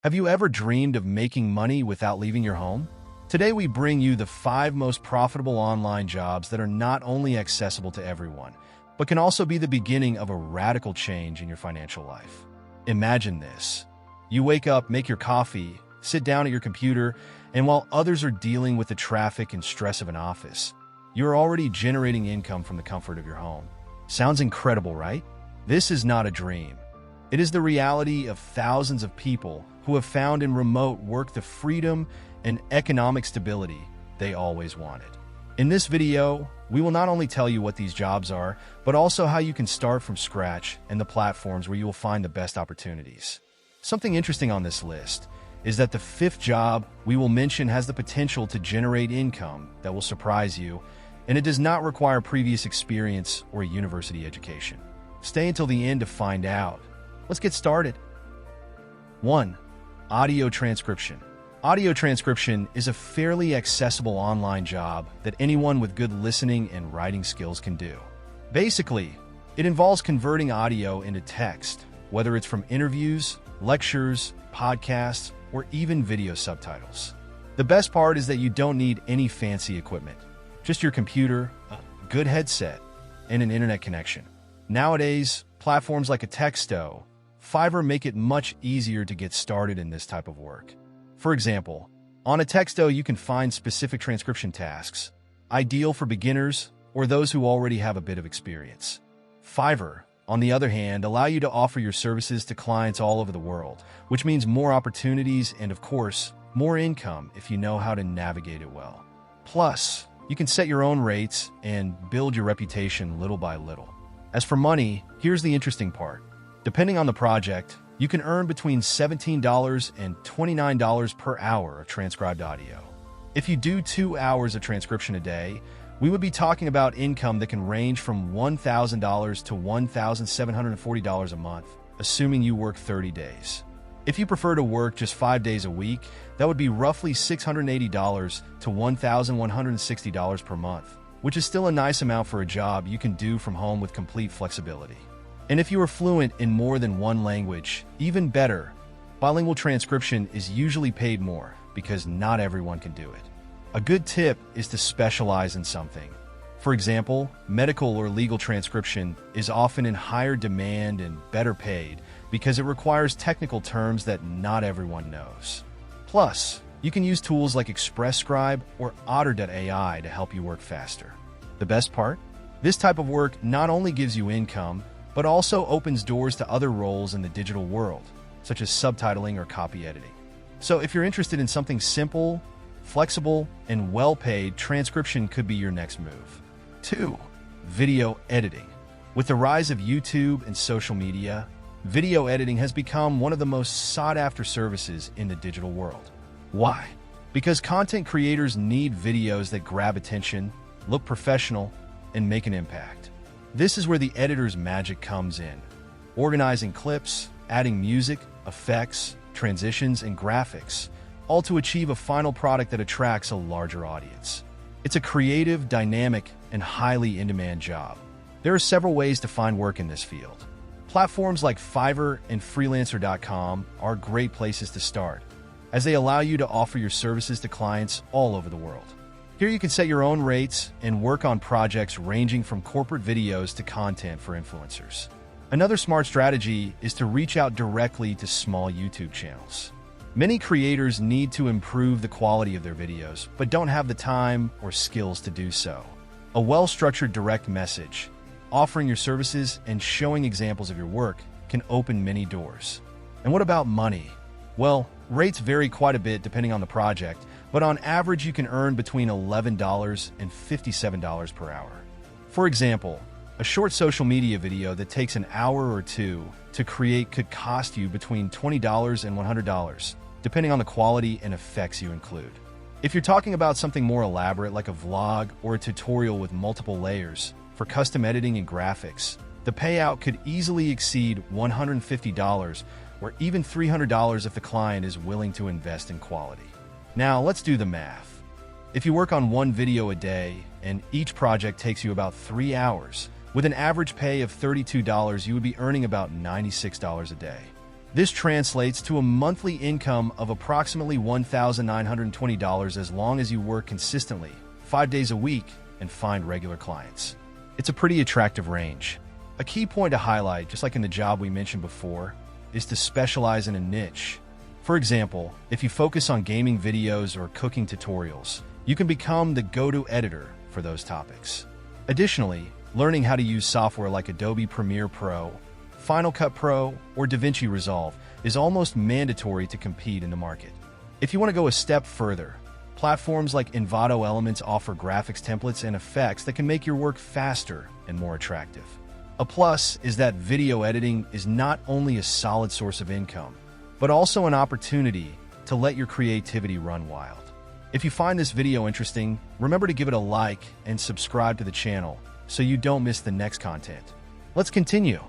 Have you ever dreamed of making money without leaving your home? Today we bring you the 5 most profitable online jobs that are not only accessible to everyone, but can also be the beginning of a radical change in your financial life. Imagine this. You wake up, make your coffee, sit down at your computer, and while others are dealing with the traffic and stress of an office, you're already generating income from the comfort of your home. Sounds incredible, right? This is not a dream. It is the reality of thousands of people who have found in remote work the freedom and economic stability they always wanted. In this video, we will not only tell you what these jobs are, but also how you can start from scratch and the platforms where you will find the best opportunities. Something interesting on this list is that the 5th job we will mention has the potential to generate income that will surprise you, and it does not require previous experience or a university education. Stay until the end to find out. Let's get started. 1. Audio transcription. Audio transcription is a fairly accessible online job that anyone with good listening and writing skills can do. Basically, it involves converting audio into text, whether it's from interviews, lectures, podcasts, or even video subtitles. The best part is that you don't need any fancy equipment, just your computer, a good headset, and an internet connection. Nowadays, platforms like Texto, Fiverr make it much easier to get started in this type of work. For example, on Texto you can find specific transcription tasks, ideal for beginners or those who already have a bit of experience. Fiverr, on the other hand, allow you to offer your services to clients all over the world, which means more opportunities and, of course, more income if you know how to navigate it well. Plus, you can set your own rates and build your reputation little by little. As for money, here's the interesting part. Depending on the project, you can earn between $17 and $29 per hour of transcribed audio. If you do 2 hours of transcription a day, we would be talking about income that can range from $1,000 to $1,740 a month, assuming you work 30 days. If you prefer to work just 5 days a week, that would be roughly $680 to $1,160 per month, which is still a nice amount for a job you can do from home with complete flexibility. And if you are fluent in more than one language, even better. Bilingual transcription is usually paid more because not everyone can do it. A good tip is to specialize in something. For example, medical or legal transcription is often in higher demand and better paid because it requires technical terms that not everyone knows. Plus, you can use tools like ExpressScribe or Otter.ai to help you work faster. The best part? This type of work not only gives you income, but also opens doors to other roles in the digital world, such as subtitling or copy editing. So if you're interested in something simple, flexible, and well-paid, transcription could be your next move. 2. Video editing. With the rise of YouTube and social media, video editing has become one of the most sought-after services in the digital world. Why? Because content creators need videos that grab attention, look professional, and make an impact. This is where the editor's magic comes in, organizing clips, adding music, effects, transitions, and graphics, all to achieve a final product that attracts a larger audience. It's a creative, dynamic, and highly in-demand job. There are several ways to find work in this field. Platforms like Fiverr and Freelancer.com are great places to start, as they allow you to offer your services to clients all over the world. Here you can set your own rates and work on projects ranging from corporate videos to content for influencers. Another smart strategy is to reach out directly to small YouTube channels. Many creators need to improve the quality of their videos, but don't have the time or skills to do so. A well-structured direct message, offering your services and showing examples of your work can open many doors. And what about money? Well, rates vary quite a bit depending on the project, but on average you can earn between $11 and $57 per hour. For example, a short social media video that takes an hour or two to create could cost you between $20 and $100, depending on the quality and effects you include. If you're talking about something more elaborate like a vlog or a tutorial with multiple layers for custom editing and graphics, the payout could easily exceed $150 or even $300 if the client is willing to invest in quality. Now, let's do the math. If you work on one video a day and each project takes you about 3 hours, with an average pay of $32, you would be earning about $96 a day. This translates to a monthly income of approximately $1,920 as long as you work consistently, 5 days a week, and find regular clients. It's a pretty attractive range. A key point to highlight, just like in the job we mentioned before, is to specialize in a niche. For example, if you focus on gaming videos or cooking tutorials, you can become the go-to editor for those topics. Additionally, learning how to use software like Adobe Premiere Pro, Final Cut Pro, or DaVinci Resolve is almost mandatory to compete in the market. If you want to go a step further, platforms like Envato Elements offer graphics templates and effects that can make your work faster and more attractive. A plus is that video editing is not only a solid source of income, but also an opportunity to let your creativity run wild. If you find this video interesting, remember to give it a like and subscribe to the channel so you don't miss the next content. Let's continue.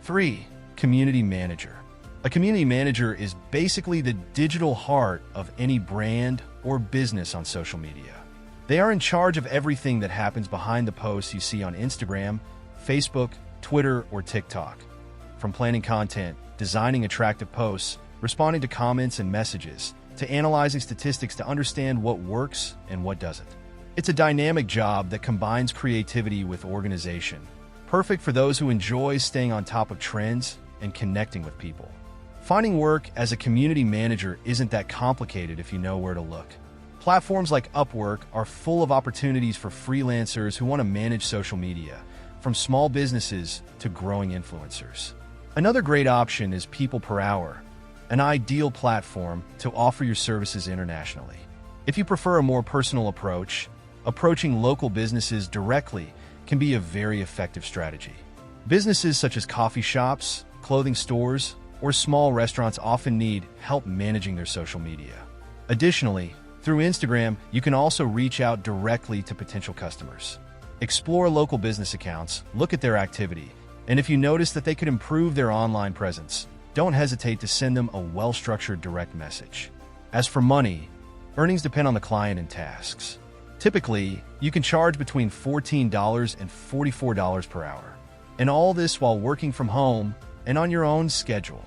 3. Community Manager. A community manager is basically the digital heart of any brand or business on social media. They are in charge of everything that happens behind the posts you see on Instagram, Facebook, Twitter, or TikTok. From planning content, designing attractive posts, responding to comments and messages, to analyzing statistics to understand what works and what doesn't. It's a dynamic job that combines creativity with organization, perfect for those who enjoy staying on top of trends and connecting with people. Finding work as a community manager isn't that complicated if you know where to look. Platforms like Upwork are full of opportunities for freelancers who want to manage social media, from small businesses to growing influencers. Another great option is People Per Hour, an ideal platform to offer your services internationally. If you prefer a more personal approach, approaching local businesses directly can be a very effective strategy. Businesses such as coffee shops, clothing stores, or small restaurants often need help managing their social media. Additionally, through Instagram, you can also reach out directly to potential customers. Explore local business accounts, look at their activity, and if you notice that they could improve their online presence, don't hesitate to send them a well-structured direct message. As for money, earnings depend on the client and tasks. Typically, you can charge between $14 and $44 per hour, and all this while working from home and on your own schedule.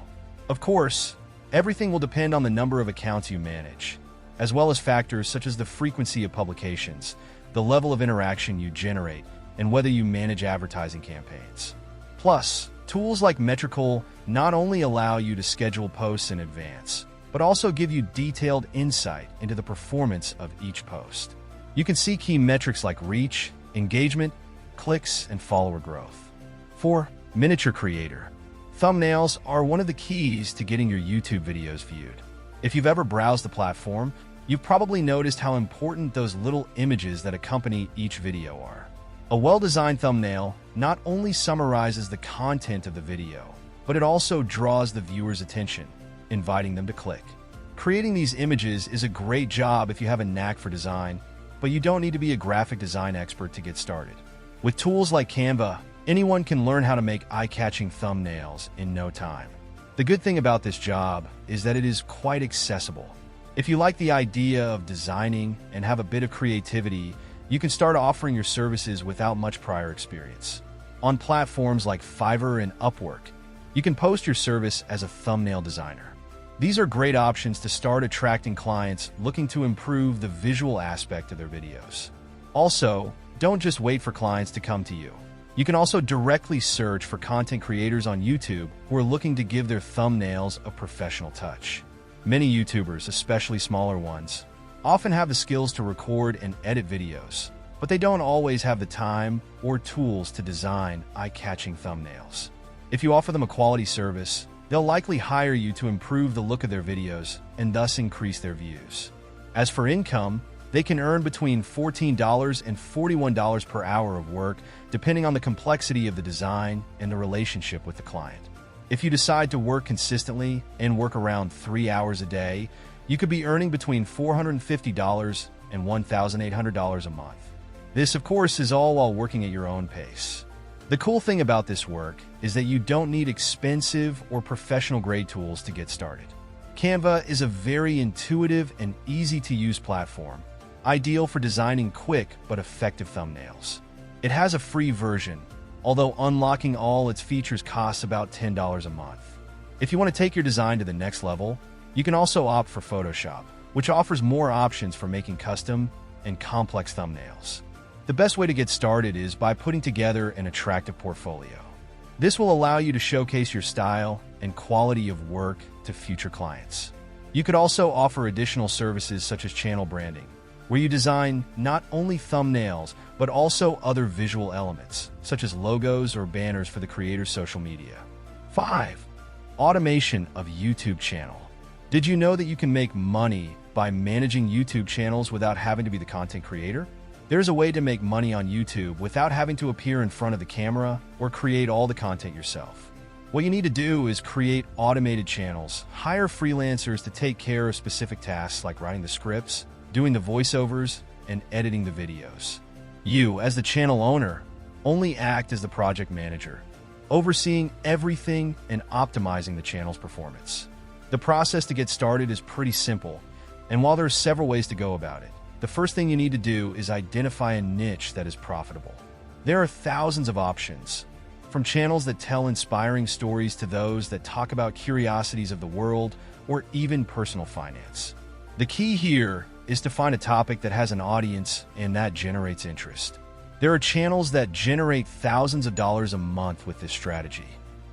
Of course, everything will depend on the number of accounts you manage, as well as factors such as the frequency of publications, the level of interaction you generate, and whether you manage advertising campaigns. Plus, tools like Metrical not only allow you to schedule posts in advance, but also give you detailed insight into the performance of each post. You can see key metrics like reach, engagement, clicks, and follower growth. 4. Miniature Creator. Thumbnails are one of the keys to getting your YouTube videos viewed. If you've ever browsed the platform, you've probably noticed how important those little images that accompany each video are. A well-designed thumbnail not only summarizes the content of the video, but it also draws the viewer's attention, inviting them to click. Creating these images is a great job if you have a knack for design, but you don't need to be a graphic design expert to get started. With tools like Canva, anyone can learn how to make eye-catching thumbnails in no time. The good thing about this job is that it is quite accessible. If you like the idea of designing and have a bit of creativity, you can start offering your services without much prior experience. On platforms like Fiverr and Upwork, you can post your service as a thumbnail designer. These are great options to start attracting clients looking to improve the visual aspect of their videos. Also, don't just wait for clients to come to you. You can also directly search for content creators on YouTube who are looking to give their thumbnails a professional touch. Many YouTubers, especially smaller ones, often have the skills to record and edit videos, but they don't always have the time or tools to design eye-catching thumbnails. If you offer them a quality service, they'll likely hire you to improve the look of their videos and thus increase their views. As for income, they can earn between $14 and $41 per hour of work, depending on the complexity of the design and the relationship with the client. If you decide to work consistently and work around 3 hours a day, you could be earning between $450 and $1,800 a month. This, of course, is all while working at your own pace. The cool thing about this work is that you don't need expensive or professional-grade tools to get started. Canva is a very intuitive and easy-to-use platform, ideal for designing quick but effective thumbnails. It has a free version, although unlocking all its features costs about $10 a month. If you want to take your design to the next level, you can also opt for Photoshop, which offers more options for making custom and complex thumbnails. The best way to get started is by putting together an attractive portfolio. This will allow you to showcase your style and quality of work to future clients. You could also offer additional services such as channel branding, where you design not only thumbnails, but also other visual elements, such as logos or banners for the creator's social media. 5. Automation of YouTube channel. Did you know that you can make money by managing YouTube channels without having to be the content creator? There's a way to make money on YouTube without having to appear in front of the camera or create all the content yourself. What you need to do is create automated channels, hire freelancers to take care of specific tasks like writing the scripts, doing the voiceovers, and editing the videos. You, as the channel owner, only act as the project manager, overseeing everything and optimizing the channel's performance. The process to get started is pretty simple, and while there are several ways to go about it, the first thing you need to do is identify a niche that is profitable. There are thousands of options, from channels that tell inspiring stories to those that talk about curiosities of the world or even personal finance. The key here is to find a topic that has an audience and that generates interest. There are channels that generate thousands of dollars a month with this strategy.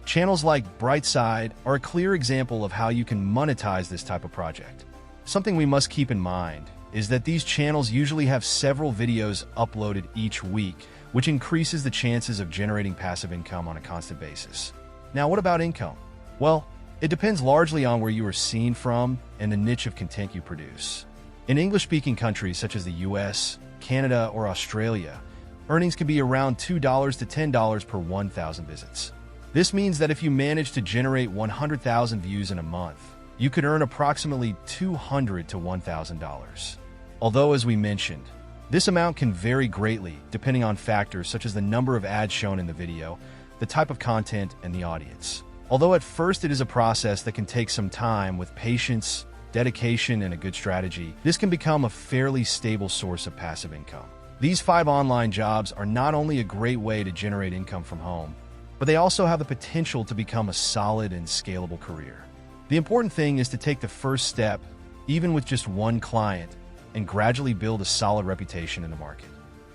Channels like Brightside are a clear example of how you can monetize this type of project. Something we must keep in mind is that these channels usually have several videos uploaded each week, which increases the chances of generating passive income on a constant basis. Now, what about income? Well, it depends largely on where you are seen from and the niche of content you produce. In English-speaking countries such as the US, Canada, or Australia, earnings can be around $2 to $10 per 1,000 visits. This means that if you manage to generate 100,000 views in a month, you could earn approximately $200 to $1,000. Although, as we mentioned, this amount can vary greatly depending on factors such as the number of ads shown in the video, the type of content, and the audience. Although at first it is a process that can take some time with patience, dedication, and a good strategy, this can become a fairly stable source of passive income. These 5 online jobs are not only a great way to generate income from home, but they also have the potential to become a solid and scalable career. The important thing is to take the first step, even with just one client, and gradually build a solid reputation in the market.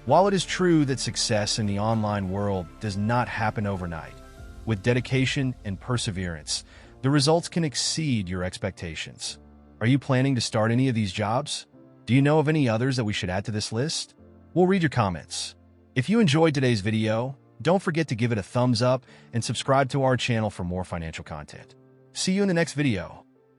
While it is true that success in the online world does not happen overnight, with dedication and perseverance, the results can exceed your expectations. Are you planning to start any of these jobs? Do you know of any others that we should add to this list? We'll read your comments. If you enjoyed today's video, don't forget to give it a thumbs up and subscribe to our channel for more financial content. See you in the next video.